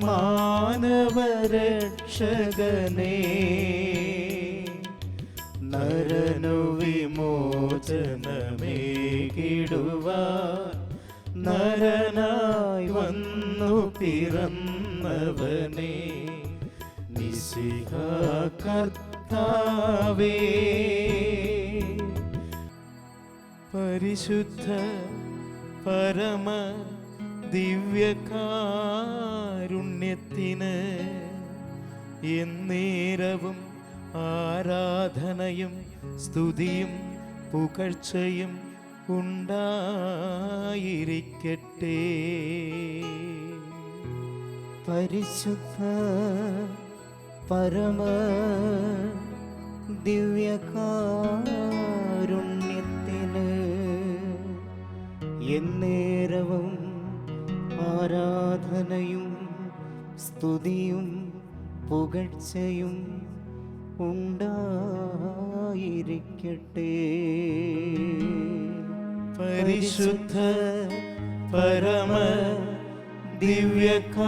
മാനവരക്ഷകനേ, നരനു വിമോചനമേകിടുവാൻ നരനായി വന്നു പിറന്നവനേ, മിശിഹാ കർത്താവേ. പരിശുദ്ധ പരമ ദിവ്യകാരുണ്യത്തിന് എന്നേരവും ആരാധനയും സ്തുതിയും പുകഴ്ചയും ഉണ്ടായിരിക്കട്ടെ. പരിശുദ്ധ പരമ ദിവ്യകാരുണ്യത്തിന് എന്നേരവും ആരാധനയും സ്തുതിയും പുകഴ്ചയും ഉണ്ടായിരിക്കട്ടെ. പരിശുദ്ധ പരമ ദിവ്യകാരുണ്യത്തിന്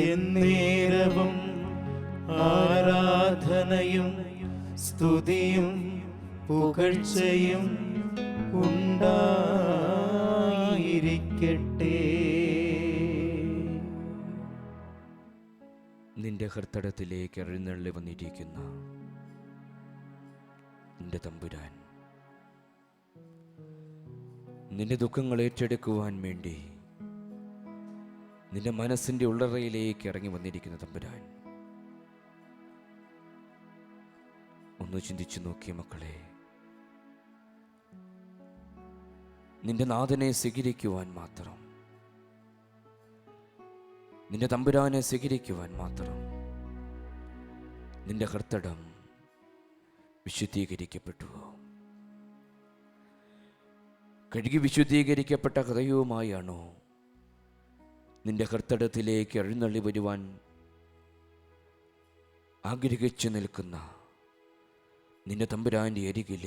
എന്നേരവും ആരാധനയും സ്തുതിയും പുകഴ്ചയും ഉണ്ടായിരിക്കട്ടെ. നിന്റെ ഹൃദയത്തിലേക്ക് എഴുന്നള്ളി വന്നിരിക്കുന്ന നിന്റെ തമ്പുരാൻ നിന്റെ ദുഃഖങ്ങൾ ഏറ്റെടുക്കുവാൻ വേണ്ടി നിന്റെ മനസ്സിന്റെ ഉള്ളറയിലേക്ക് ഇറങ്ങി വന്നിരിക്കുന്ന തമ്പുരാൻ, ഒന്ന് ചിന്തിച്ചു നോക്കിയ മക്കളെ, നിന്റെ നാഥനെ സ്വീകരിക്കുവാൻ മാത്രം, നിന്റെ തമ്പുരാനെ സ്വീകരിക്കുവാൻ മാത്രം നിന്റെ ഹൃദയം വിശുദ്ധീകരിക്കപ്പെട്ടുവോ? കഴുകി വിശുദ്ധീകരിക്കപ്പെട്ട ഹൃദയവുമായാണോ നിന്റെ ഹൃദയത്തിലേക്ക് എഴുന്നള്ളി വരുവാൻ ആഗ്രഹിച്ചു നിൽക്കുന്ന നിന്റെ തമ്പുരാൻ്റെ അരികിൽ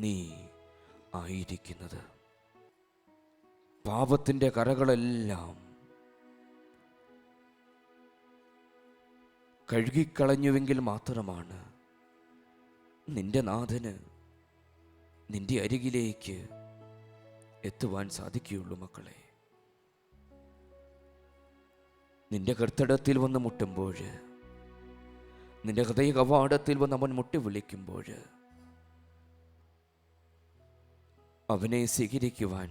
നീ ആയിരിക്കുന്നത്? പാപത്തിൻ്റെ കറകളെല്ലാം കഴുകിക്കളഞ്ഞുവെങ്കിൽ മാത്രമാണ് നിന്റെ നാഥന് നിന്റെ അരികിലേക്ക് എത്തുവാൻ സാധിക്കുകയുള്ളൂ. മക്കളെ, നിന്റെ ഹൃദയത്തിൽ വന്ന് മുട്ടുമ്പോൾ, നിന്റെ ഹൃദയ കവാടത്തിൽ വന്ന് അവൻ മുട്ടി വിളിക്കുമ്പോൾ, അവനെ സ്വീകരിക്കുവാൻ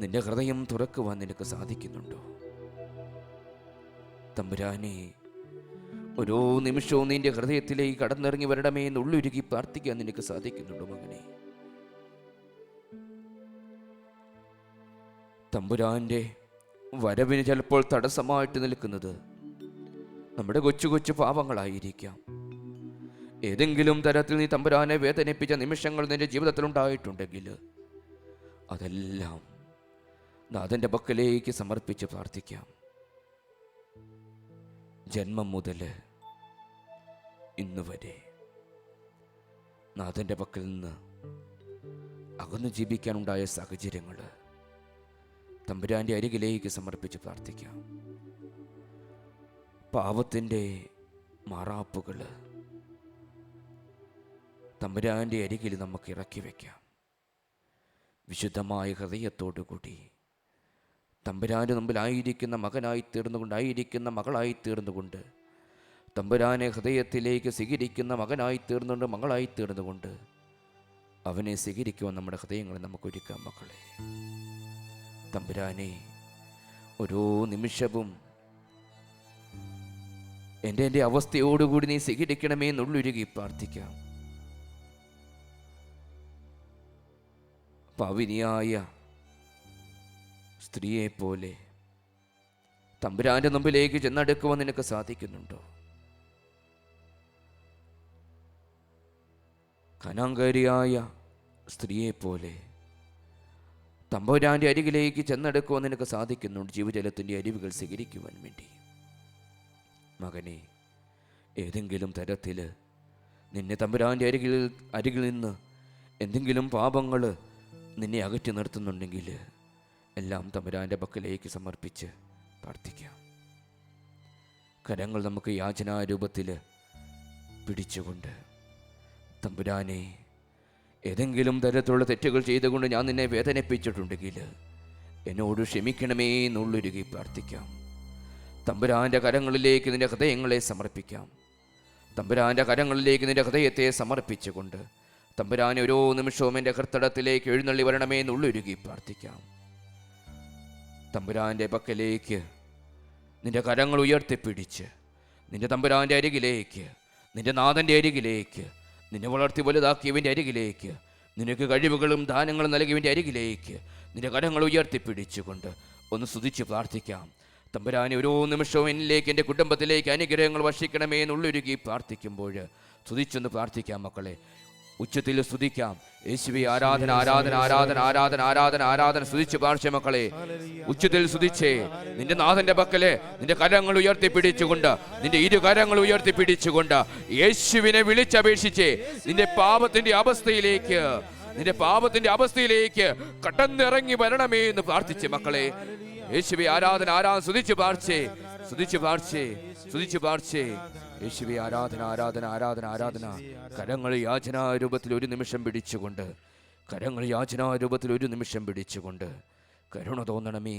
നിന്റെ ഹൃദയം തുറക്കുവാൻ നിനക്ക് സാധിക്കുന്നുണ്ടോ? തമ്പുരാനെ, ഓരോ നിമിഷവും നിന്റെ ഹൃദയത്തിലേക്ക് കടന്നിറങ്ങി വരണമേ എന്ന് ഉള്ളുരുകി പ്രാർത്ഥിക്കാൻ നിനക്ക് സാധിക്കുന്നുണ്ടോ മകനെ? തമ്പുരാന്റെ വരവിന് ചിലപ്പോൾ തടസ്സമായിട്ട് നിൽക്കുന്നത് നമ്മുടെ കൊച്ചു കൊച്ചു പാപങ്ങളായിരിക്കാം. ഏതെങ്കിലും തരത്തിൽ നീ തമ്പുരാനെ വേദനിപ്പിച്ച നിമിഷങ്ങൾ നിന്റെ ജീവിതത്തിൽ ഉണ്ടായിട്ടുണ്ടെങ്കിൽ അതെല്ലാം നാഥന്റെ പക്കലേക്ക് സമർപ്പിച്ച് പ്രാർത്ഥിക്കാം. ജന്മം മുതൽ ഇന്ന് വരെ നാഥന്റെ പക്കൽ നിന്ന് അകന്നു ജീവിക്കാനുണ്ടായ സാഹചര്യങ്ങൾ തമ്പുരാന്റെ അരികിലേക്ക് സമർപ്പിച്ച് പ്രാർത്ഥിക്കാം. പാവത്തിൻ്റെ മാറാപ്പുകൾ തമ്പുരാന്റെ അരികിൽ നമുക്ക് ഇറക്കി വയ്ക്കാം. വിശുദ്ധമായ ഹൃദയത്തോടു കൂടി തമ്പുരാൻ്റെ മുമ്പിലായിരിക്കുന്ന മകനായി തീർന്നുകൊണ്ടായിരിക്കുന്ന മകളായി തീർന്നുകൊണ്ട്, തമ്പുരാനെ ഹൃദയത്തിലേക്ക് സ്വീകരിക്കുന്ന മകനായി തീർന്നുകൊണ്ട് മകളായി തീർന്നുകൊണ്ട് അവനെ സ്വീകരിക്കുവാൻ നമ്മുടെ ഹൃദയങ്ങളെ നമുക്കൊരുക്കാം. മക്കളെ, തമ്പുരാനെ, ഓരോ നിമിഷവും എൻ്റെ അവസ്ഥയോടുകൂടി നീ സ്വീകരിക്കണമേ എന്നുള്ളൊരുകി പ്രാർത്ഥിക്കാം. പാവിനിയായ സ്ത്രീയെപ്പോലെ തമ്പുരാന്റെ മുമ്പിലേക്ക് ചെന്നടുക്കുവാൻ നിനക്ക് സാധിക്കുന്നുണ്ടോ? കനാങ്കാരിയായ സ്ത്രീയെപ്പോലെ തമ്പുരാന്റെ അരികിലേക്ക് ചെന്നടുക്കുവാൻ നിനക്ക് സാധിക്കുന്നുണ്ട് ജീവജലത്തിൻ്റെ അരുവികൾ സ്വീകരിക്കുവാൻ വേണ്ടി. മകനെ, ഏതെങ്കിലും തരത്തിൽ നിന്നെ തമ്പുരാന്റെ അരികിൽ നിന്ന് എന്തെങ്കിലും പാപങ്ങൾ നിന്നെ അകറ്റി നിർത്തുന്നുണ്ടെങ്കിൽ എല്ലാം തമ്പുരാൻ്റെ പക്കലേക്ക് സമർപ്പിച്ച് പ്രാർത്ഥിക്കാം. കരങ്ങൾ നമുക്ക് യാചനാരൂപത്തിൽ പിടിച്ചുകൊണ്ട്, തമ്പുരാനെ, ഏതെങ്കിലും തരത്തിലുള്ള തെറ്റുകൾ ചെയ്തുകൊണ്ട് ഞാൻ നിന്നെ വേദനിപ്പിച്ചിട്ടുണ്ടെങ്കിൽ എന്നോട് ക്ഷമിക്കണമേ എന്നുള്ളൊരുകി പ്രാർത്ഥിക്കാം. തമ്പുരാൻ്റെ കരങ്ങളിലേക്ക് നിന്റെ ഹൃദയങ്ങളെ സമർപ്പിക്കാം. തമ്പുരാൻ്റെ കരങ്ങളിലേക്ക് നിന്റെ ഹൃദയത്തെ സമർപ്പിച്ചുകൊണ്ട്, തമ്പുരാനെ ഓരോ നിമിഷവും എൻ്റെ ഹൃദയത്തിലേക്ക് എഴുന്നള്ളി വരണമേ എന്നുള്ളൊരുകി പ്രാർത്ഥിക്കാം. തമ്പുരാൻ്റെ പക്കലേക്ക് നിന്റെ കരങ്ങൾ ഉയർത്തിപ്പിടിച്ച് നിന്റെ തമ്പുരാൻ്റെ അരികിലേക്ക്, നിന്റെ നാഥൻ്റെ അരികിലേക്ക്, നിന്നെ വളർത്തി വലുതാക്കിയവൻ്റെ അരികിലേക്ക്, നിനക്ക് കഴിവുകളും ദാനങ്ങളും നൽകിയവൻ്റെ അരികിലേക്ക് നിന്റെ കരങ്ങൾ ഉയർത്തിപ്പിടിച്ചുകൊണ്ട് ഒന്ന് സ്തുതിച്ച് പ്രാർത്ഥിക്കാം. തമ്പുരാനെ ഓരോ നിമിഷവും എന്നിലേക്ക്, എൻ്റെ കുടുംബത്തിലേക്ക് അനുഗ്രഹങ്ങൾ വർഷിക്കണമേ എന്നുള്ളൊരുക്കി പ്രാർത്ഥിക്കുമ്പോൾ സ്തുതിച്ചൊന്ന് പ്രാർത്ഥിക്കാം മക്കളെ. ഉച്ചത്തിൽ സ്തുതിക്കാം. യേശുവേ, ആരാധന ആരാധന ആരാധന ആരാധന ആരാധന ആരാധന. സ്തുതിച്ച് പ്രാർത്ഥിച്ച മക്കളെ, ഉച്ചത്തിൽ സ്തുതിച്ചേ. നിന്റെ നാഥന്റെ പക്കലെ നിന്റെ കരങ്ങൾ ഉയർത്തിപ്പിടിച്ചുകൊണ്ട്, നിന്റെ ഇരു കരങ്ങൾ ഉയർത്തിപ്പിടിച്ചുകൊണ്ട് യേശുവിനെ വിളിച്ചപേക്ഷിച്ചേ. നിന്റെ പാപത്തിന്റെ അവസ്ഥയിലേക്ക് കടന്നിറങ്ങി വരണമേ എന്ന് പ്രാർത്ഥിച്ചേ മക്കളെ. യേശുവേ, ആരാധന ആരാധന. സ്തുതിച്ച് പ്രാർത്ഥിച്ചേ. യേശുവേ, ആരാധന ആരാധന ആരാധന ആരാധന. കരങ്ങൾ യാചനാരൂപത്തിൽ ഒരു നിമിഷം പിടിച്ചുകൊണ്ട്, കരുണ തോന്നണമേ,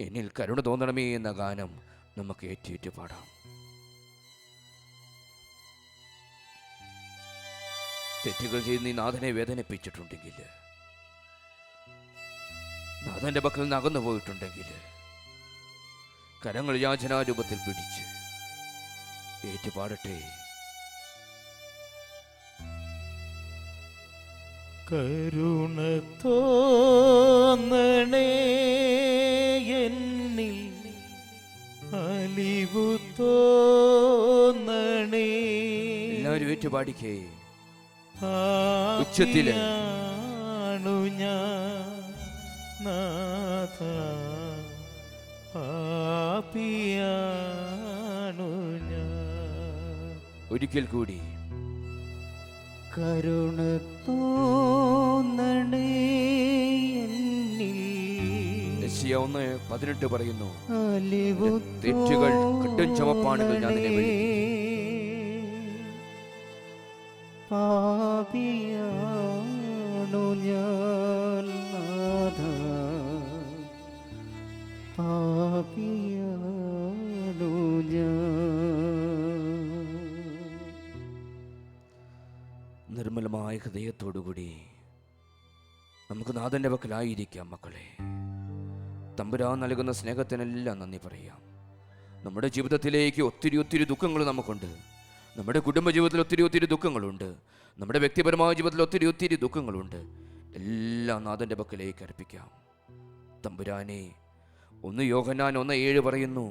എന്നിൽ കരുണ തോന്നണമേ എന്ന ഗാനം നമുക്ക് ഏറ്റിയിട്ട് പാടാം. തെറ്റുകൾ ചെയ്ത് നീ നാഥനെ വേദനിപ്പിച്ചിട്ടുണ്ടെങ്കിൽ, നാഥന്റെ പക്കൽ നിന്ന് അകന്നു പോയിട്ടുണ്ടെങ്കിൽ, കരങ്ങൾ യാചനാരൂപത്തിൽ പിടിച്ച് ഏറ്റുപാടട്ടെ. കരുണ തോന്നണേ എന്നിൽ, അലിവു തോന്നണേ. എല്ലാവരും ഏറ്റുപാടിക്കേ. ഉച്ചത്തില് നാഥ, പാപിയാണു ഞാൻ. ഒരിക്കൽ കൂടി. കരുണ തോന്നണേ എന്നിൽ, യെശയ്യാ 1:18 പറയുന്നു, അലിവു തെറ്റുകൾ കട്ടും ചുമപ്പാണെങ്കിൽ ഞാൻ നിന്നെ വിളിക്കും. പാപിയാണു ഞാൻ നാഥ, പാപിയാണു ഞാൻ. നിർമ്മലമായ ഹൃദയത്തോടുകൂടി നമുക്ക് നാഥന്റെ പക്കലായിരിക്കാം മക്കളെ. തമ്പുരാൻ നൽകുന്ന സ്നേഹത്തിനെല്ലാം നന്ദി പറയാം. നമ്മുടെ ജീവിതത്തിലേക്ക് ഒത്തിരി ദുഃഖങ്ങൾ നമുക്കുണ്ട്. നമ്മുടെ കുടുംബ ജീവിതത്തിൽ ഒത്തിരി ദുഃഖങ്ങളുണ്ട്. നമ്മുടെ വ്യക്തിപരമായ ജീവിതത്തിൽ ഒത്തിരി ദുഃഖങ്ങളുണ്ട്. എല്ലാം നാഥന്റെ പക്കലേക്ക് അർപ്പിക്കാം. തമ്പുരാനെ, 1 യോഹന്നാൻ 1:7 പറയുന്നു,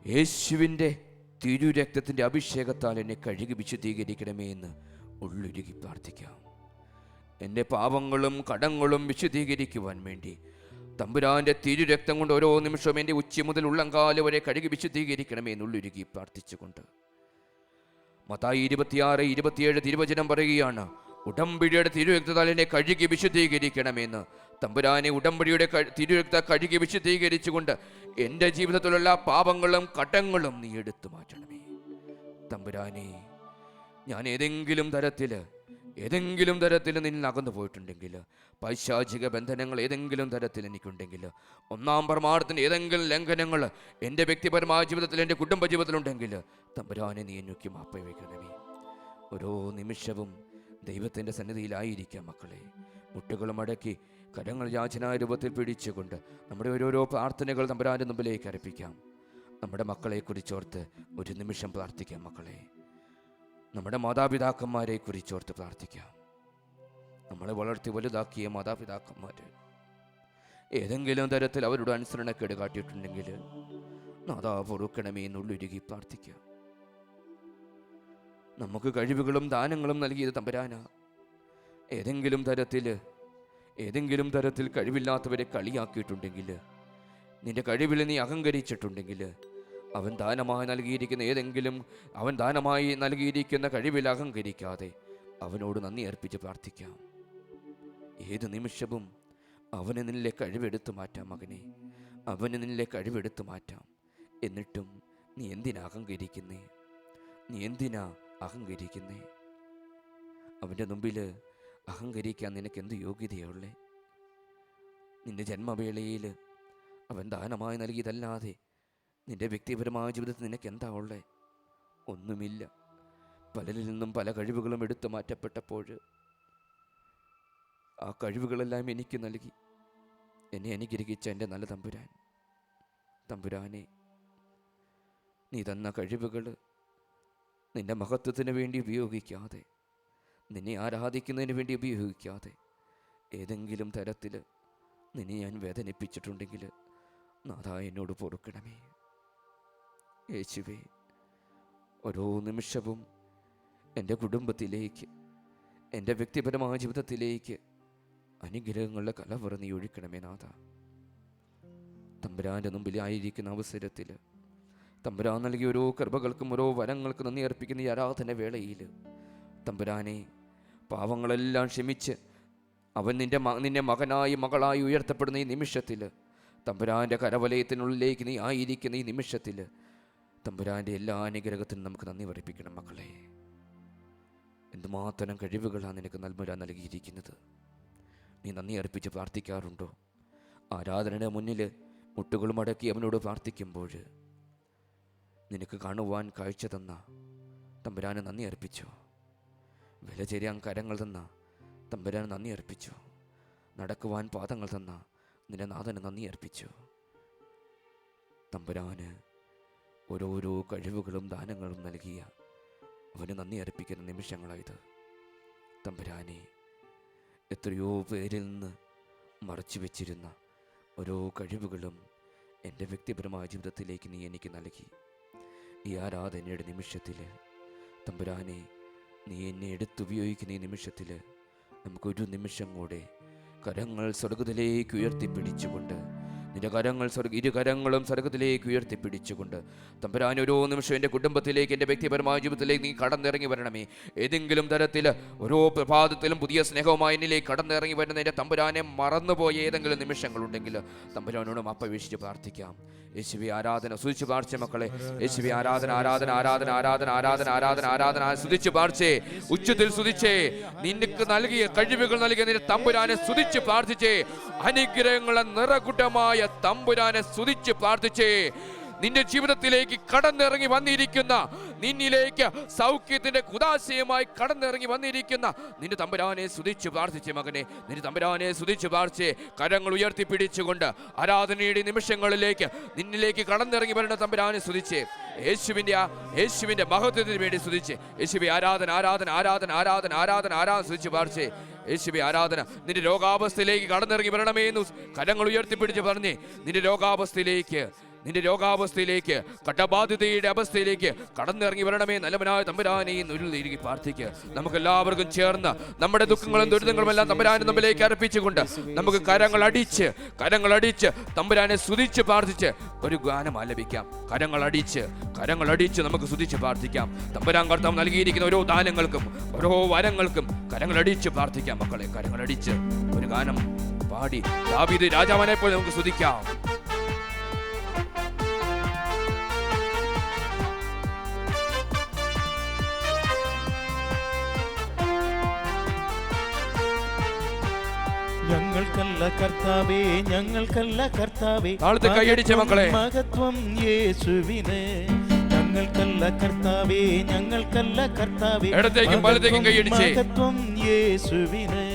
യേശുവിൻ്റെ തിരുരക്തത്തിൻ്റെ അഭിഷേകത്താൽ എന്നെ കഴുകി വിശുദ്ധീകരിക്കണമേ എന്ന് ഉള്ളുരുകി പ്രാർത്ഥിക്കാം. എൻ്റെ പാപങ്ങളും കടങ്ങളും വിശുദ്ധീകരിക്കുവാൻ വേണ്ടി തമ്പുരാൻ്റെ തിരുരക്തം കൊണ്ട് ഓരോ നിമിഷവും എൻ്റെ ഉച്ച മുതൽ ഉള്ളംകാല് വരെ കഴുകി വിശുദ്ധീകരിക്കണമേ എന്നുള്ളുരുകി പ്രാർത്ഥിച്ചുകൊണ്ട് മത്തായി 26:27 തിരുവചനം പറയുകയാണ്, ഉടമ്പടിയുടെ തിരുരക്തത്താൽ എന്നെ കഴുകി വിശുദ്ധീകരിക്കണമെന്ന്. തമ്പുരാനെ, ഉടമ്പടിയുടെ തിരുരക്തം കഴുകി വിശുദ്ധീകരിച്ചുകൊണ്ട് എൻ്റെ ജീവിതത്തിലുള്ള പാപങ്ങളും കടങ്ങളും നീ എടുത്തു മാറ്റണമേ. തമ്പുരാനെ, ഞാൻ ഏതെങ്കിലും തരത്തിൽ നിന്നിൽ അകന്നു പോയിട്ടുണ്ടെങ്കിൽ, പൈശാചിക ബന്ധനങ്ങൾ ഏതെങ്കിലും തരത്തിൽ എനിക്കുണ്ടെങ്കിൽ, 1-ാം പ്രമാണത്തിൻ്റെ ഏതെങ്കിലും ലംഘനങ്ങൾ എൻ്റെ വ്യക്തിപരമായ ജീവിതത്തിൽ, എൻ്റെ കുടുംബ ജീവിതത്തിലുണ്ടെങ്കിൽ, തമ്പുരാനെ നീ എന്നൊക്കെ മാപ്പ് വയ്ക്കണമേ. ഓരോ നിമിഷവും ദൈവത്തിൻ്റെ സന്നിധിയിലായിരിക്കാം മക്കളെ. മുട്ടുകളും അടക്കി കരങ്ങൾ യാചനാരൂപത്തിൽ പിടിച്ചുകൊണ്ട് നമ്മുടെ ഓരോരോ പ്രാർത്ഥനകൾ തമ്പുരാൻ്റെ മുമ്പിലേക്ക് അർപ്പിക്കാം. നമ്മുടെ മക്കളെക്കുറിച്ചോർത്ത് ഒരു നിമിഷം പ്രാർത്ഥിക്കാം മക്കളെ. നമ്മുടെ മാതാപിതാക്കന്മാരെ കുറിച്ചോർത്ത് പ്രാർത്ഥിക്കാം. നമ്മളെ വളർത്തി വലുതാക്കിയ മാതാപിതാക്കന്മാർ ഏതെങ്കിലും തരത്തിൽ അവരുടെ അനുസരണക്കേട് കാട്ടിയിട്ടുണ്ടെങ്കിൽ നാഥാ പൊറുക്കണമേ എന്നുള്ളുരുകി പ്രാർത്ഥിക്കാം. നമുക്ക് കഴിവുകളും ദാനങ്ങളും നൽകിയത് തമ്പുരാനാ. ഏതെങ്കിലും തരത്തിൽ കഴിവില്ലാത്തവരെ കളിയാക്കിയിട്ടുണ്ടെങ്കിൽ, നിന്റെ കഴിവിൽ നീ അഹങ്കരിച്ചിട്ടുണ്ടെങ്കിൽ, അവൻ ദാനമായി നൽകിയിരിക്കുന്ന കഴിവിൽ അഹങ്കരിക്കാതെ അവനോട് നന്ദി അർപ്പിച്ച് പ്രാർത്ഥിക്കാം. ഏത് നിമിഷവും അവന് നിന്നിലെ കഴിവെടുത്തു മാറ്റാം മകനെ, അവന് നിന്നിലെ കഴിവെടുത്തു മാറ്റാം. എന്നിട്ടും നീ എന്തിനാ അഹങ്കരിക്കുന്നേ? നീ എന്തിനാ അഹങ്കരിക്കുന്നേ? അവൻ്റെ മുമ്പിൽ അഹങ്കരിക്കാൻ നിനക്ക് എന്ത് യോഗ്യതയുള്ളേ? നിന്റെ ജന്മവേളയിൽ അവൻ ദാനമായി നൽകിയതല്ലാതെ നിന്റെ വ്യക്തിപരമായ ജീവിതത്തിൽ നിനക്ക് എന്താ ഉള്ളേ? ഒന്നുമില്ല. പലരിൽ നിന്നും പല കഴിവുകളും എടുത്തു മാറ്റപ്പെട്ടപ്പോൾ ആ കഴിവുകളെല്ലാം എനിക്ക് നൽകി എന്നെ അനുഗ്രഹിച്ച എൻ്റെ നല്ല തമ്പുരാനെ, നീ തന്ന കഴിവുകൾ നിന്റെ മഹത്വത്തിന് വേണ്ടി ഉപയോഗിക്കാതെ, നിന്നെ ആരാധിക്കുന്നതിന് വേണ്ടി ഉപയോഗിക്കാതെ, ഏതെങ്കിലും തരത്തിൽ നിന്നെ ഞാൻ വേദനിപ്പിച്ചിട്ടുണ്ടെങ്കിൽ നാഥാ എന്നോട് പൊറുക്കണമേ. യേശുവേ, ഓരോ നിമിഷവും എൻ്റെ കുടുംബത്തിലേക്ക്, എൻ്റെ വ്യക്തിപരമായ ജീവിതത്തിലേക്ക് അനുഗ്രഹങ്ങളുടെ കലവറ നീ ഒഴിക്കണമേ നാഥ. തമ്പുരാൻ്റെ മുമ്പിലായിരിക്കുന്ന അവസരത്തിൽ തമ്പുരാൻ നൽകിയ ഓരോ കൃപകൾക്കും ഓരോ വരങ്ങൾക്കും നന്ദി അർപ്പിക്കുന്ന ഈ ആരാധന വേളയിൽ തമ്പുരാനെ, പാവങ്ങളെല്ലാം ക്ഷമിച്ച് അവൻ നിന്നെ മകനായി മകളായി ഉയർത്തപ്പെടുന്ന ഈ നിമിഷത്തിൽ, തമ്പുരാൻ്റെ കരവലയത്തിനുള്ളിലേക്ക് നീ ആയിരിക്കുന്ന ഈ നിമിഷത്തിൽ തമ്പുരാൻ്റെ എല്ലാ അനുഗ്രഹത്തിനും നമുക്ക് നന്ദി അർപ്പിക്കണം മക്കളെ. എന്തുമാത്രം കഴിവുകളാണ് നിനക്ക് നൽകിയിരിക്കുന്നത്. നീ നന്ദി അർപ്പിച്ച് പ്രാർത്ഥിക്കാറുണ്ടോ? ആരാധനയുടെ മുന്നിൽ മുട്ടുകൾ മടക്കി അവനോട് പ്രാർത്ഥിക്കുമ്പോൾ നിനക്ക് കാണുവാൻ കാഴ്ച തന്ന തമ്പുരാന് നന്ദി അർപ്പിച്ചോ? വില ചേരാൻ കരങ്ങൾ തന്ന തമ്പുരാന് നന്ദി അർപ്പിച്ചോ? നടക്കുവാൻ പാദങ്ങൾ തന്ന നിന്റെ നാഥന് നന്ദി അർപ്പിച്ചോ? തമ്പുരാന് ഓരോരോ കഴിവുകളും ദാനങ്ങളും നൽകിയ അവന് നന്ദി അർപ്പിക്കുന്ന നിമിഷങ്ങളായത്. തമ്പുരാനെ, എത്രയോ പേരിൽ നിന്ന് മറച്ചു വെച്ചിരുന്ന ഓരോ കഴിവുകളും എൻ്റെ വ്യക്തിപരമായ ജീവിതത്തിലേക്ക് നീ എനിക്ക് നൽകി. ഈ ആരാധനയുടെ നിമിഷത്തിൽ തമ്പുരാനെ, നീ എന്നെ എടുത്തുപയോഗിക്കുന്ന ഈ നിമിഷത്തിൽ നമുക്കൊരു നിമിഷം കൂടെ കരങ്ങൾ സ്വർഗത്തിലേക്ക് ഉയർത്തിപ്പിടിച്ചുകൊണ്ട്, നിന്റെ ഇരുകരങ്ങളും സ്വർഗത്തിലേക്ക് ഉയർത്തിപ്പിടിച്ചുകൊണ്ട് തമ്പുരാൻ ഓരോ നിമിഷം എൻ്റെ കുടുംബത്തിലേക്ക്, എൻ്റെ വ്യക്തിപരമായ ജീവിതത്തിലേക്ക് നീ കടന്നിറങ്ങി വരണമേ. ഏതെങ്കിലും തരത്തിൽ ഓരോ പ്രഭാതത്തിലും പുതിയ സ്നേഹവുമായി എന്നിലേക്ക് കടന്നിറങ്ങി വരുന്ന എൻ്റെ തമ്പുരാനെ മറന്നുപോയ ഏതെങ്കിലും നിമിഷങ്ങളുണ്ടെങ്കിൽ തമ്പുരാനോട് അപേക്ഷിച്ച് പ്രാർത്ഥിക്കാം. യേശുവേ ആരാധന സ്തുതിച്ച് പാർച്ചേ മക്കളെ. യേശുവേ ആരാധന ആരാധന ആരാധന ആരാധന ആരാധന ആരാധന ആരാധന സ്തുതിച്ച് പാർച്ചേ, ഉച്ചത്തിൽ സ്തുതിച്ചേ. നിനക്ക് നൽകിയ കഴിവുകൾ നൽകിയ നിന്റെ തമ്പുരാനെ സ്തുതിച്ച് പ്രാർത്ഥിച്ചേ. അനുഗ്രഹങ്ങളെ നിറകുടമായ തമ്പുരാനെ സ്തുതിച്ച് പ്രാർത്ഥിച്ചേ. നിന്റെ ജീവിതത്തിലേക്ക് കടന്നിറങ്ങി വന്നിരിക്കുന്ന, നിന്നിലേക്ക് സൗഖ്യത്തിന്റെ കുദാശയുമായി കടന്നിറങ്ങി വന്നിരിക്കുന്ന നിന്റെ തമ്പുരാനെ സ്തുതിച്ച് പ്രാർത്ഥിച്ചേ മകനെ. നിന്റെ തമ്പുരാനെ സ്തുതിച്ച് പ്രാർത്ഥിച്ചേ. കരങ്ങൾ ഉയർത്തിപ്പിടിച്ചുകൊണ്ട് ആരാധനയുടെ നിമിഷങ്ങളിലേക്ക് നിന്നിലേക്ക് കടന്നിറങ്ങി വരുന്ന തമ്പുരാനെ സ്തുതിച്ചേ. യേശുവിന്റെ മഹത്വത്തിന് വേണ്ടി സ്തുതിച്ചേ. യേശുവേ ആരാധന ആരാധന ആരാധന ആരാധന ആരാധന ആരാധന സ്തുതിച്ച് പ്രാർത്ഥിച്ചേ. യേശുവേ ആരാധന. നിന്റെ രോഗാവസ്ഥയിലേക്ക് കടന്നിറങ്ങി വരണമേ എന്ന് കരങ്ങൾ ഉയർത്തിപ്പിടിച്ച് പറഞ്ഞേ. നിന്റെ രോഗാവസ്ഥയിലേക്ക് കടബാധിതയുടെ അവസ്ഥയിലേക്ക് കടന്നിറങ്ങി വരണമേ നല്ലവനായ തമ്പുരാനെ നുരുളിരികി പ്രാർത്ഥിക്കുക. നമുക്ക് എല്ലാവർക്കും ചേർന്ന് നമ്മുടെ ദുഃഖങ്ങളും ദുരിതങ്ങളും എല്ലാം തമ്പുരാന്റെ മുമ്പിലേക്ക് അർപ്പിച്ചുകൊണ്ട് നമുക്ക് കരങ്ങൾ അടിച്ച് തമ്പുരാനെ സ്തുതിച്ച് പ്രാർത്ഥിച്ച് ഒരു ഗാനം ആലപിക്കാം. കരങ്ങൾ അടിച്ച് നമുക്ക് സ്തുതിച്ച് പ്രാർത്ഥിക്കാം. തമ്പുരാൻ കർത്താവ് നൽകിയിരിക്കുന്ന ഓരോ ദാനങ്ങൾക്കും ഓരോ വരങ്ങൾക്കും കരങ്ങളടിച്ച് പ്രാർത്ഥിക്കാം മക്കളെ. കരങ്ങളടിച്ച് ഒരു ഗാനം പാടി ദാവീദ് രാജാവിനെ പോലെ നമുക്ക് സ്തുതിക്കാം. ഞങ്ങൾക്കല്ല കർത്താവേ താളത്തെ കൈയടിച്ച മക്കളെ. മഹത്വം യേശുവിന്. ഞങ്ങൾക്കല്ല കർത്താവേ ഇടത്തേക്കും വലത്തേക്കും കൈയടിച്ച് മഹത്വം യേശുവിന്.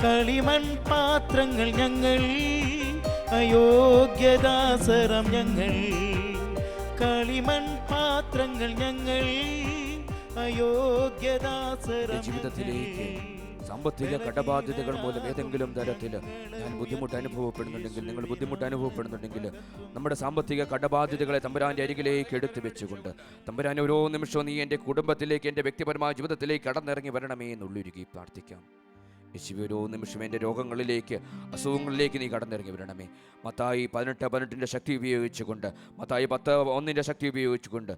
കളിമൺ പാത്രങ്ങൾ ഞങ്ങൾ, അയോഗ്യദാസരം ഞങ്ങൾ. കളിമൺ പാത്രങ്ങൾ ഞങ്ങൾ, അയോഗ്യദാസരം. ജീവിതത്തിലേക്ക് സാമ്പത്തിക കടബാധ്യതകൾ മൂലം ഏതെങ്കിലും തരത്തിൽ ഞാൻ ബുദ്ധിമുട്ട് അനുഭവപ്പെടുന്നുണ്ടെങ്കിൽ, നിങ്ങൾ ബുദ്ധിമുട്ട് അനുഭവപ്പെടുന്നുണ്ടെങ്കിൽ, നമ്മുടെ സാമ്പത്തിക കടബാധ്യതകളെ തമ്പുരാന്റെ അരികിലേക്ക് എടുത്തു വെച്ചുകൊണ്ട് തമ്പുരാൻ ഓരോ നിമിഷവും നീ എൻ്റെ കുടുംബത്തിലേക്ക്, എൻ്റെ വ്യക്തിപരമായ ജീവിതത്തിലേക്ക് കടന്നിറങ്ങി വരണമേ എന്നുള്ളുരുകി പ്രാർത്ഥിക്കാം. യേശുവേ ഓരോ നിമിഷം എൻ്റെ രോഗങ്ങളിലേക്ക്, അസുഖങ്ങളിലേക്ക് നീ കടന്നിറങ്ങി വരണമേ. മത്തായി 18:18 ശക്തി ഉപയോഗിച്ചുകൊണ്ട്, മത്തായി 10:1 ശക്തി ഉപയോഗിച്ചുകൊണ്ട്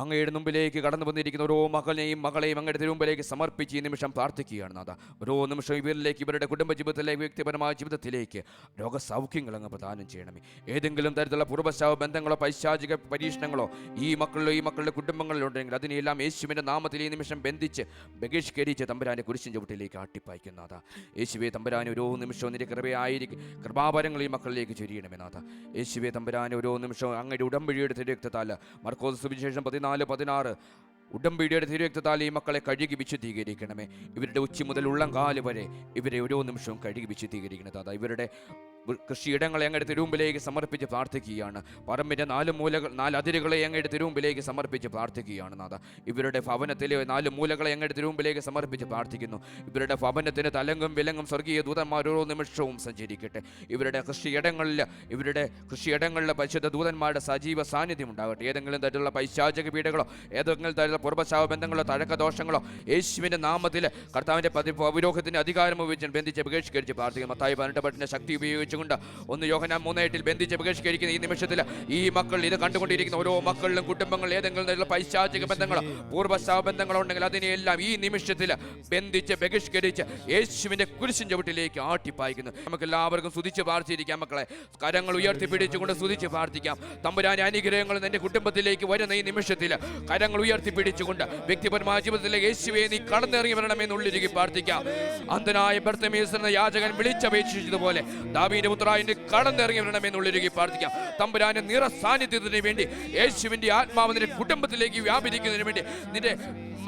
അങ്ങയുടെ മുമ്പിലേക്ക് കടന്നു വന്നിരിക്കുന്ന ഓരോ മകളെയും മകളെയും അങ്ങയുടെ തിരുമുമ്പിലേക്ക് സമർപ്പിച്ച് ഈ നിമിഷം പ്രാർത്ഥിക്കുകയാണ് നാഥ. ഓരോ നിമിഷം ഇവരിലേക്ക്, ഇവരുടെ കുടുംബജീവിതത്തിലേക്ക്, വ്യക്തിപരമായ ജീവിതത്തിലേക്ക് രോഗസൗഖ്യങ്ങൾ അങ്ങ് പ്രദാനം ചെയ്യണമേ. ഏതെങ്കിലും തരത്തിലുള്ള പൂർവ്വശാപ ബന്ധങ്ങളോ പൈശാചിക പരീക്ഷണങ്ങളോ ഈ മക്കളുടെ കുടുംബങ്ങളിലുണ്ടെങ്കിൽ അതിനെല്ലാം യേശുവിൻ്റെ നാമത്തിൽ ഈ നിമിഷം ബന്ധിച്ച് ബഹിഷ്കരിച്ച് തമ്പുരാൻ്റെ കുരിശിൻ ചുവട്ടിലേക്ക് ആട്ടിപ്പായിക്കും നാഥ. യേശുവേ തമ്പുരാനെ ഓരോ നിമിഷവും നിന്റെ കൃപയായിരിക്കും, കൃപാവരങ്ങൾ ഈ മക്കളിലേക്ക് ചൊരിയണമേ നാഥ. യേശുവേ തമ്പുരാനെ ഓരോ നിമിഷവും അങ്ങയുടെ ഉടമ്പടിയുടെ തിരുരക്തത്താൽ, മർക്കോസ് സുവിശേഷം 14:16, ഉടമ്പടിയുടെ തിരുരക്തത്താൽ ഈ മക്കളെ കഴുകി വിശുദ്ധീകരിക്കണമേ. ഇവരുടെ ഉച്ചി മുതൽ ഉള്ളംകാല് വരെ ഇവരെ ഓരോ നിമിഷവും കഴുകി വിശുദ്ധീകരിക്കണം താത. ഇവരുടെ കൃഷിയിടങ്ങളെ അങ്ങയുടെ തിരുമുമ്പിലേക്ക് സമർപ്പിച്ച് പ്രാർത്ഥിക്കുകയാണ്. പറമ്പിൻ്റെ 4 അതിരുകളെ അങ്ങയുടെ തിരുമുമ്പിലേക്ക് സമർപ്പിച്ച് പ്രാർത്ഥിക്കുകയാണ് നാഥ. ഇവരുടെ ഭവനത്തിലെ 4 മൂലകളെ അങ്ങയുടെ തിരുമുമ്പിലേക്ക് സമർപ്പിച്ച് പ്രാർത്ഥിക്കുന്നു. ഇവരുടെ ഭവനത്തിന് തലങ്കും വിലങ്ങും സ്വർഗീയ ദൂതന്മാർ ഓരോ നിമിഷവും സഞ്ചരിക്കട്ടെ. ഇവരുടെ കൃഷിയിടങ്ങളിൽ പരിശുദ്ധ ദൂതന്മാരുടെ സജീവ സാന്നിധ്യം ഉണ്ടാകട്ടെ. ഏതെങ്കിലും തരത്തിലുള്ള പൈശാചിക പീഡകളോ ഏതെങ്കിലും തരത്തിലുള്ള പൂർവ്വശാപ ബന്ധങ്ങളോ തഴക്കദോഷങ്ങളോ യേശുവിൻ്റെ നാമത്തിൽ കർത്താവിൻ്റെ പൗരോഹത്തിൻ്റെ അധികാരം ഉപയോഗിച്ച് ബന്ധിച്ച് ബഹിഷ്കരിച്ച് പ്രാർത്ഥിക്കും. മത്തായി 18 ശക്തി ഉപയോഗിച്ചുകൊണ്ട് 1 യോഹന്നാൻ 3:8 ബന്ധിച്ച് ബഹിഷ്കരിക്കുന്ന ഈ നിമിഷത്തിൽ ഈ മക്കൾ, ഇത് കണ്ടുകൊണ്ടിരിക്കുന്ന ഓരോ മക്കളിലും കുടുംബങ്ങളിൽ ഏതെങ്കിലും തരത്തിലുള്ള പൈശാചിക ബന്ധങ്ങളോ പൂർവ്വശാപ ബന്ധങ്ങളോ ഉണ്ടെങ്കിൽ അതിനെയെല്ലാം ഈ നിമിഷത്തിൽ ബന്ധിച്ച് ബഹിഷ്കരിച്ച് യേശുവിൻ്റെ കുരിശിൻ ചുവട്ടിലേക്ക് ആട്ടിപ്പായിക്കുന്നു. നമുക്ക് എല്ലാവർക്കും സ്തുതിച്ച് പ്രാർത്ഥിക്കാം. മക്കളെ കരങ്ങൾ ഉയർത്തിപ്പിടിച്ചുകൊണ്ട് സ്തുതിച്ച് പ്രാർത്ഥിക്കാം. തമ്പുരാന്റെ അനുഗ്രഹങ്ങൾ എൻ്റെ കുടുംബത്തിലേക്ക് വരുന്ന ഈ നിമിഷത്തിൽ കരങ്ങൾ ഉയർത്തിപ്പിടിച്ചുകൊണ്ട് വ്യക്തിപരമായ ജീവിതത്തിലെ യേശുവേ നീ കടന്നിറങ്ങി വരണമെന്നുള്ളിരിക്കും പ്രാർത്ഥിക്കാം. അന്ധനായ ബർത്തിമേസ് എന്ന യാചകൻ വിളിച്ചപേക്ഷിച്ചതുപോലെ ദാവീദിന്റെ പുത്രായ കടന്നിറങ്ങി വരണമെന്നുള്ളിരിക്കും പ്രാർത്ഥിക്കാം. തമ്പുരാന്റെ നിറ സാന്നിധ്യത്തിന് വേണ്ടി യേശുവിന്റെ ആത്മാവ് നിന്റെ കുടുംബത്തിലേക്ക് വ്യാപരിക്കുന്നതിന് വേണ്ടി, നിന്റെ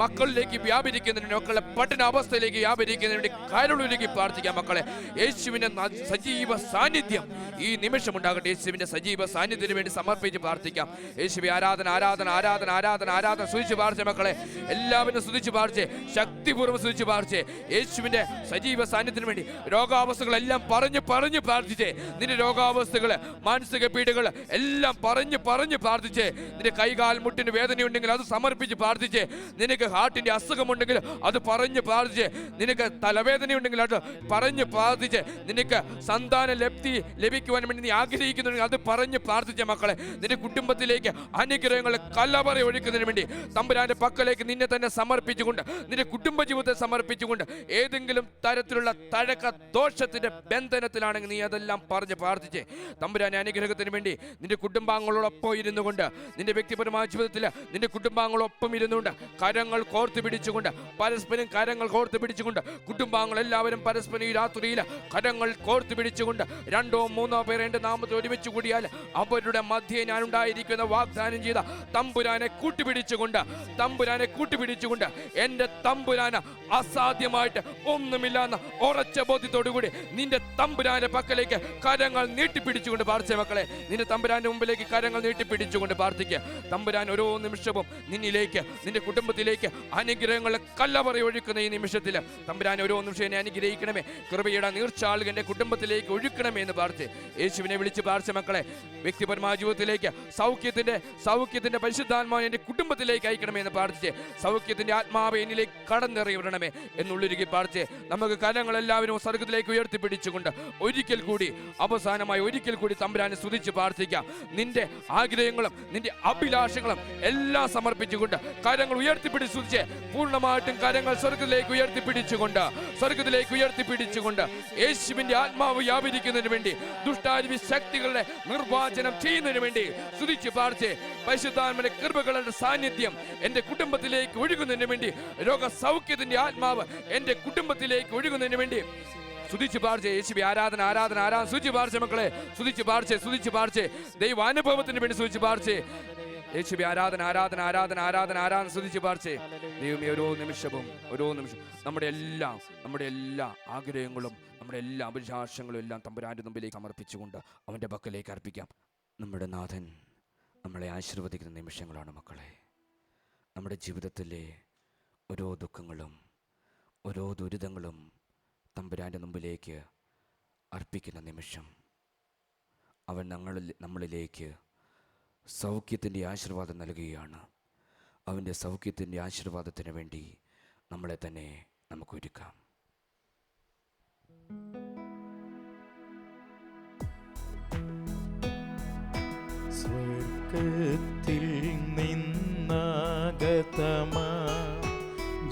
മക്കളിലേക്ക് വ്യാപരിക്കുന്നതിന്, മക്കളുടെ പഠനാവസ്ഥയിലേക്ക് വ്യാപരിക്കുന്നതിന് വേണ്ടി കരളിലേക്ക് പ്രാർത്ഥിക്കാം. മക്കളെ യേശുവിന്റെ സജീവ സാന്നിധ്യം ഈ നിമിഷം ഉണ്ടാകട്ടെ. യേശുവിന്റെ സജീവ സാന്നിധ്യത്തിന് വേണ്ടി സമർപ്പിച്ച് പ്രാർത്ഥിക്കാം. യേശുവെ ആരാധന ആരാധന ആരാധന ആരാധന ആരാധന സ്തുതിച്ച് പ്രാർത്ഥിച്ച മക്കളെ എല്ലാവരും സ്തുതിച്ച് പ്രാർത്ഥിച്ച് ശക്തിപൂർവ്വം സ്തുതിച്ച് പ്രാർത്ഥിച്ച് യേശുവിന്റെ സജീവ സാന്നിധ്യത്തിന് വേണ്ടി രോഗാവസ്ഥകളെല്ലാം പറഞ്ഞു പ്രാർത്ഥിച്ച് നിന്റെ രോഗാവസ്ഥകൾ, മാനസിക പീഡകൾ എല്ലാം പറഞ്ഞു പ്രാർത്ഥിച്ച്, നിന്റെ കൈകാൽ മുട്ടിന് വേദനയുണ്ടെങ്കിൽ അത് സമർപ്പിച്ച് പ്രാർത്ഥിച്ച്, നിനക്ക് ഹാർട്ടിന്റെ അസുഖമുണ്ടെങ്കിൽ അത് പറഞ്ഞു പ്രാർത്ഥിച്ച്, നിനക്ക് തലവേദനയുണ്ടെങ്കിൽ അത് പറഞ്ഞു പ്രാർത്ഥിച്ച്, നിനക്ക് സന്താന ലഭിക്കുവാൻ വേണ്ടി നീ ആഗ്രഹിക്കുന്നുണ്ടെങ്കിൽ അത് പറഞ്ഞു പ്രാർത്ഥിച്ച മക്കളെ, നിന്റെ കുടുംബത്തിലേക്ക് അനുഗ്രഹങ്ങളെ കല്ലവറ ഒഴുക്കുന്നതിന് വേണ്ടി തമ്പുരാന്റെ പക്കലേക്ക് നിന്നെ തന്നെ സമർപ്പിച്ചുകൊണ്ട്, നിന്റെ കുടുംബജീവിതത്തെ സമർപ്പിച്ചുകൊണ്ട്, ഏതെങ്കിലും തരത്തിലുള്ള തഴക്ക ദോഷത്തിന്റെ ബന്ധനത്തിലാണെങ്കിൽ നീ അതെല്ലാം പറഞ്ഞ് പ്രാർത്ഥിച്ച് തമ്പുരാന്റെ അനുഗ്രഹത്തിന് വേണ്ടി നിന്റെ കുടുംബാംഗങ്ങളോടൊപ്പം ഇരുന്നു കൊണ്ട്, നിന്റെ വ്യക്തിപരമായ ജീവിതത്തിൽ നിന്റെ കുടുംബാംഗങ്ങളൊപ്പം ഇരുന്നുകൊണ്ട് കരങ്ങൾ കോർത്ത് പിടിച്ചുകൊണ്ട്, പരസ്പരം കരങ്ങൾ കോർത്ത് പിടിച്ചുകൊണ്ട്, കുടുംബാംഗങ്ങൾ എല്ലാവരും പരസ്പരം ഈ രാത്രിയിൽ കരങ്ങൾ കോർത്ത് പിടിച്ചുകൊണ്ട് 2 3 പേർ എൻ്റെ നാമത്തിൽ ഒരുമിച്ച് കൂടിയാൽ അവരുടെ മധ്യേ ഞാൻ ഉണ്ടായിരിക്കുന്ന വാഗ്ദാനം ചെയ്ത തമ്പുരാനെ കൂട്ടിപ്പിടിച്ചുകൊണ്ട് എൻ്റെ തമ്പുരാന് അസാധ്യമായിട്ട് ഒന്നുമില്ലെന്ന ഉറച്ച ബോധ്യത്തോടുകൂടി നിന്റെ തമ്പുരാന്റെ പക്കലേക്ക് കരങ്ങൾ നീട്ടിപ്പിടിച്ചുകൊണ്ട് പ്രാർത്ഥിച്ച മക്കളെ, നിന്റെ തമ്പുരാന്റെ മുമ്പിലേക്ക് കരങ്ങൾ നീട്ടിപ്പിടിച്ചുകൊണ്ട് പ്രാർത്ഥിക്കുക. തമ്പുരാൻ ഓരോ നിമിഷവും നിന്നിലേക്ക്, നിന്റെ കുടുംബത്തിലേക്ക് അനുഗ്രഹങ്ങളെ കല്ലവറ ഒഴുക്കുന്ന ഈ നിമിഷത്തിൽ തമ്പുരാൻ ഓരോ നിമിഷം എന്നെ അനുഗ്രഹിക്കണമേ, കൃപയുടെ നീർച്ചാളുകൾ എൻ്റെ കുടുംബത്തിലേക്ക് ഒഴുക്കണമേ എന്ന് പ്രാർത്ഥിച്ച് യേശുവിനെ വിളിച്ച് പ്രാർത്ഥിച്ച മക്കളെ, വ്യക്തിപരമായ ജീവിതത്തിലേക്ക് സൗഖ്യത്തിന്റെ പരിശുദ്ധാത്മാവ് എൻ്റെ കുടുംബത്തിലേക്ക് അയക്കണമേ എന്ന് പ്രാർത്ഥിച്ച്, സൗഖ്യത്തിന്റെ ആത്മാവ് എന്നിലേക്ക് കടന്നിറങ്ങി വരണമേ എന്നുള്ളിരിക്കും പ്രാർത്ഥിച്ച്, നമുക്ക് കരങ്ങളെല്ലാവരും സ്വർഗത്തിലേക്ക് ഉയർത്തിപ്പിടിച്ചുകൊണ്ട് അവസാനമായി ഒരിക്കൽ കൂടി തമ്പുരാനെ സ്തുതിച്ച് പ്രാർത്ഥിക്കാം. നിന്റെ ആഗ്രഹങ്ങളും നിന്റെ അഭിലാഷങ്ങളും എല്ലാം സമർപ്പിച്ചുകൊണ്ട് കരങ്ങൾ ഉയർത്തിപ്പിടിച്ച് സ്തുതിച്ച് പൂർണ്ണമായിട്ടും കരങ്ങൾ സ്വർഗത്തിലേക്ക് ഉയർത്തിപ്പിടിച്ചുകൊണ്ട് യേശുവിന്റെ ആത്മാവ് വ്യാപരിക്കുന്നതിന് വേണ്ടി, ദുഷ്ടാരൂപി ശക്തികളുടെ നിർവാചനം ചെയ്യുന്നതിന് വേണ്ടി സ്തുതിച്ച് പ്രാർത്ഥിച്ച്, പരിശുദ്ധാത്മാവിന്റെ കൃപകളുടെ സാന്നിധ്യം എൻ്റെ കുടുംബത്തിലേക്ക് ഒഴുകുന്നതിന് വേണ്ടി, രോഗസൗഖ്യത്തിന്റെ ആത്മാവ് എൻ്റെ കുടുംബത്തിലേക്ക് ഒഴുകുന്നതിന് വേണ്ടി സ്തുതിച്ച് പ്രാർത്ഥിച്ച് യേശുവേ ആരാധന ആരാധന ആരാധന സ്തുതിച്ച് പ്രാർത്ഥിച്ച മക്കളെ, സ്തുതിച്ച് പ്രാർത്ഥിച്ച് ദൈവാനുഭവത്തിന് വേണ്ടി സ്തുതിച്ച് പ്രാർത്ഥിച്ച് യേശുവേ ആരാധന ആരാധന ആരാധന ആരാധന ആരാധന സ്തുതിച്ച് പ്രാർത്ഥിച്ച് ദൈവമേ ഓരോ നിമിഷവും നമ്മുടെ എല്ലാ ആഗ്രഹങ്ങളും നമ്മുടെ എല്ലാ അഭിലാഷങ്ങളും എല്ലാം തമ്പുരാന്റെ മുമ്പിലേക്ക് സമർപ്പിച്ചുകൊണ്ട് അവൻ്റെ പക്കലേക്ക് അർപ്പിക്കാം. നമ്മുടെ നാഥൻ നമ്മളെ ആശീർവദിക്കുന്ന നിമിഷങ്ങളാണ് മക്കളെ. നമ്മുടെ ജീവിതത്തിലെ ഓരോ ദുഃഖങ്ങളും ഓരോ ദുരിതങ്ങളും തമ്പുരാൻ്റെ മുമ്പിലേക്ക് അർപ്പിക്കുന്ന നിമിഷം അവൻ നമ്മളിലേക്ക് സൗഖ്യത്തിൻ്റെ ആശീർവാദം നൽകുകയാണ്. അവൻ്റെ സൗഖ്യത്തിൻ്റെ ആശീർവാദത്തിന് വേണ്ടി നമ്മളെ തന്നെ നമുക്ക് ഒരുക്കാം. സ്വർഗത്തിൽ നിന്ന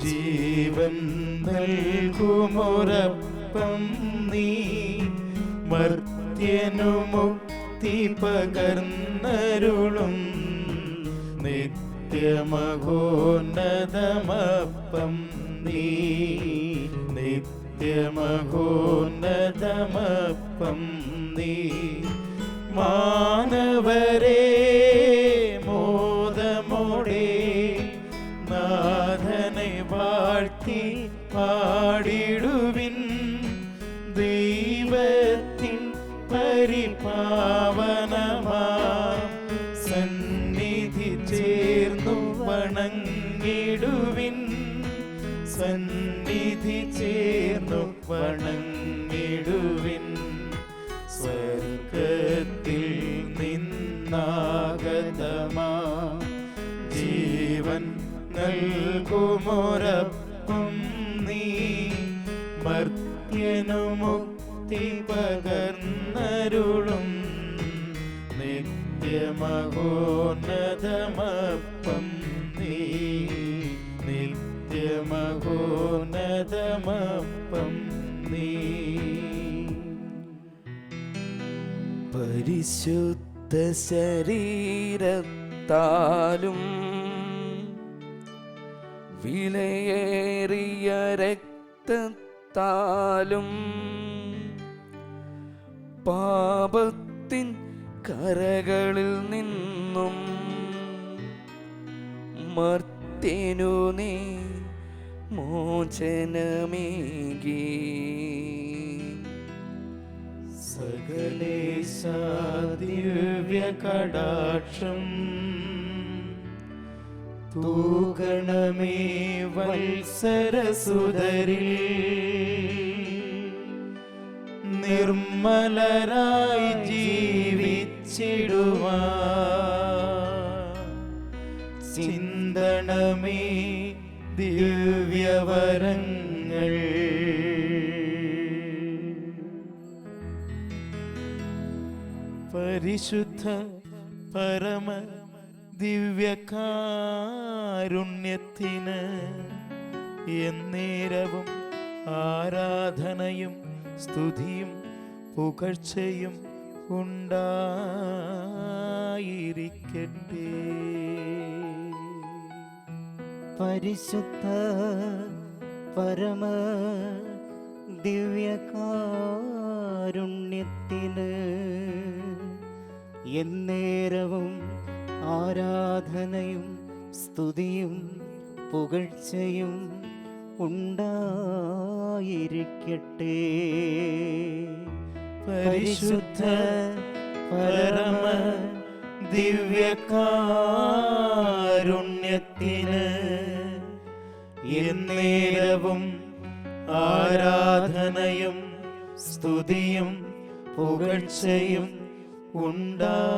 ജീവൻ നൽകുമൊരപ്പം നീ, മർത്യനു മുക്തി പകർന്നരുളും നിത്യമഹോന്നതമപ്പം നീ, നിത്യമഹോന്നതമപ്പം നീ. മാനവരേ മോദമോടെ നാഥനെ വാഴ്ത്തി പാടിടുവിൻ, ദൈവത്തിൻ പരിപാവനമാം സന്നിധി ചേർന്നു വണങ്ങിടുവിൻ, സന്നിധി ചേർന്നു വണങ്ങിടുവിൻ. സ്വർഗത്തിൽ നിന്നാഗതമാ ജീവൻ നൽകുമൊരപ്പം നീ, മർത്യനു മുക്തി പകർന്നരുളും നിത്യമഹോന്നതമപ്പം നീ, നിത്യമഹോന്നതമപ്പം നീ. പരിശുദ്ധ ശരീരത്താലും വിലയേറിയ രക്തത്താലും പാപത്തിൻ കരകളിൽ നിന്നും മർത്യനു നീ മോചനമേകി. സകലേശാ ദിവ്യ കടാക്ഷം തൂകണമേ വത്സരസുതരിൽ, നിർമ്മലരായി ജീവിച്ചിടുവാൻ ചിന്തണമേ ദിവ്യവരങ്ങൾ. പരിശുദ്ധ പരമ ദിവ്യകാരുണ്യത്തിന് എന്നേരവും ആരാധനയും സ്തുതിയും പുകഴ്ചയും ഉണ്ടായിരിക്കട്ടെ. പരിശുദ്ധ പരമ ദിവ്യകാരുണ്യത്തിന് എന്നേരവും ആരാധനയും സ്തുതിയും പുകഴ്ചയും ഉണ്ടായിരിക്കട്ടെ. പരിശുദ്ധ പരമ ദിവ്യകാരുണ്യത്തിന് എന്നേരവും ആരാധനയും സ്തുതിയും പുകഴ്ചയും ഉണ്ടായിരിക്കട്ടെ.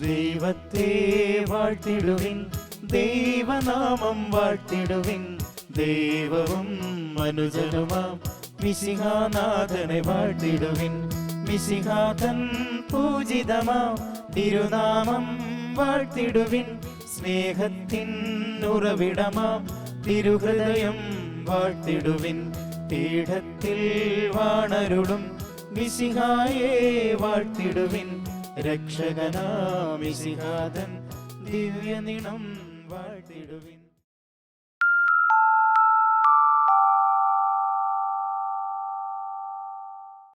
ദൈവത്തെ വാഴ്ത്തിടുവിൻ, ദൈവനാമം വാഴ്ത്തിടുവിൻ, ദൈവവും മനുജനുമാം മിശിഹാനാഥനെ വാഴ്ത്തിടുവിൻ, മിശിഹാതൻ പൂജിതമാം തിരുനാമം വാഴ്ത്തിടുവിൻ, സ്നേഹത്തിൻ ഉറവിടമാം തിരുഹൃദയം വാഴ്ത്തിടുവിൻ, പീഠത്തിൽ വാണരുളും മിശിഹായെ വാഴ്ത്തിടുവിൻ, രക്ഷകനാം മിശിഹാതൻ ദിവ്യനിണം വാഴ്ത്തിടുവിൻ.